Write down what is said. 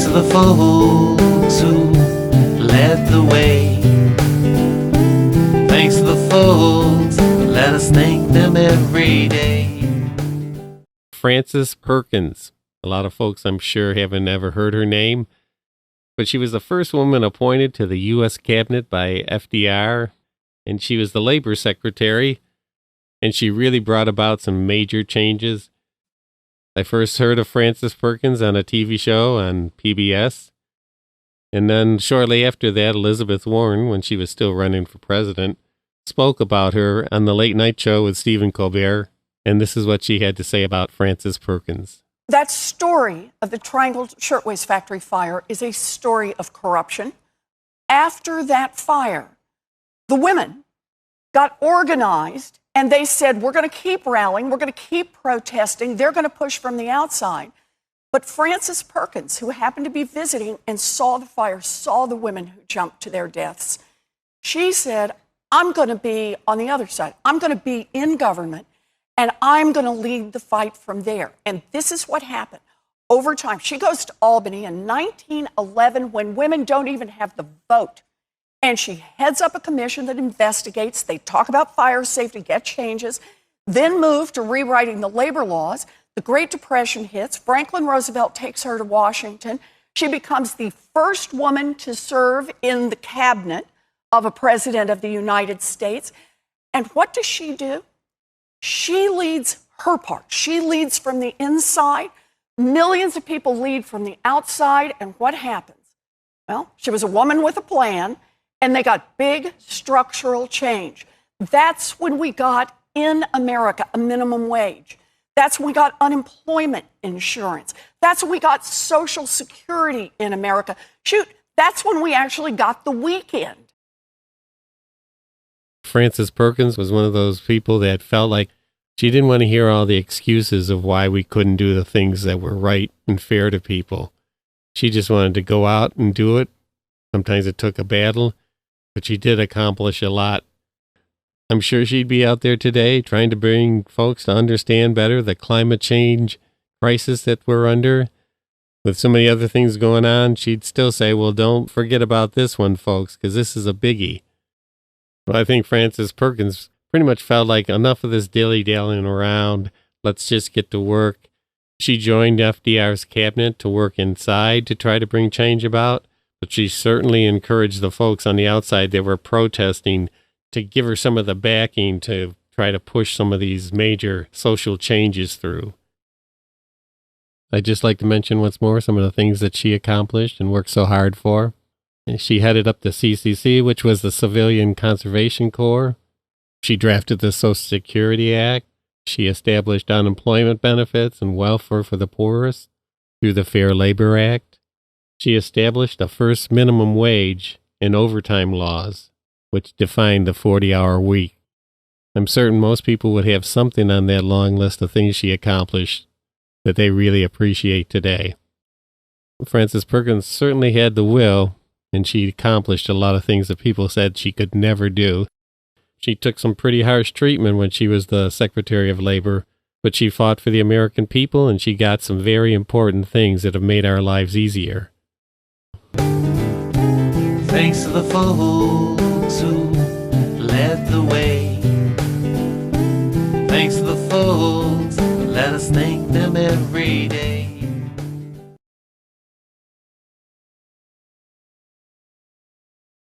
Thanks to the folks who led the way. Thanks to the folks, let us thank them every day. Frances Perkins. A lot of folks, I'm sure, haven't ever heard her name, but she was the first woman appointed to the U.S. cabinet by FDR, and she was the labor secretary, and she really brought about some major changes. I first heard of Frances Perkins on a TV show on PBS, and then shortly after that, Elizabeth Warren, when she was still running for president, spoke about her on the Late Night Show with Stephen Colbert, and this is what she had to say about Frances Perkins. That story of the Triangle Shirtwaist Factory fire is a story of corruption. After that fire, the women got organized and they said, we're going to keep rallying, we're going to keep protesting, they're going to push from the outside. But Frances Perkins, who happened to be visiting and saw the fire, saw the women who jumped to their deaths, she said, I'm going to be on the other side. I'm going to be in government, and I'm going to lead the fight from there. And this is what happened. Over time, she goes to Albany in 1911 when women don't even have the vote. And she heads up a commission that investigates. They talk about fire safety, get changes, then move to rewriting the labor laws. The Great Depression hits. Franklin Roosevelt takes her to Washington. She becomes the first woman to serve in the cabinet of a president of the United States. And what does she do? She leads her part. She leads from the inside. Millions of people lead from the outside. And what happens? Well, she was a woman with a plan, and they got big structural change. That's when we got in America a minimum wage. That's when we got unemployment insurance. That's when we got Social Security in America. Shoot, that's when we actually got the weekend. Frances Perkins was one of those people that felt like she didn't want to hear all the excuses of why we couldn't do the things that were right and fair to people. She just wanted to go out and do it. Sometimes it took a battle, but she did accomplish a lot. I'm sure she'd be out there today trying to bring folks to understand better the climate change crisis that we're under. With so many other things going on, she'd still say, well, don't forget about this one, folks, because this is a biggie. Well, I think Frances Perkins pretty much felt like enough of this dilly-dallying around. Let's just get to work. She joined FDR's cabinet to work inside to try to bring change about, but she certainly encouraged the folks on the outside that were protesting to give her some of the backing to try to push some of these major social changes through. I'd just like to mention once more some of the things that she accomplished and worked so hard for. She headed up the CCC, which was the Civilian Conservation Corps. She drafted the Social Security Act. She established unemployment benefits and welfare for the poorest through the Fair Labor Act. She established the first minimum wage and overtime laws, which defined the 40-hour week. I'm certain most people would have something on that long list of things she accomplished that they really appreciate today. Frances Perkins certainly had the will, and she accomplished a lot of things that people said she could never do. She took some pretty harsh treatment when she was the Secretary of Labor, but she fought for the American people, and she got some very important things that have made our lives easier. Thanks to the folks who led the way. Thanks to the folks, let us thank them every day.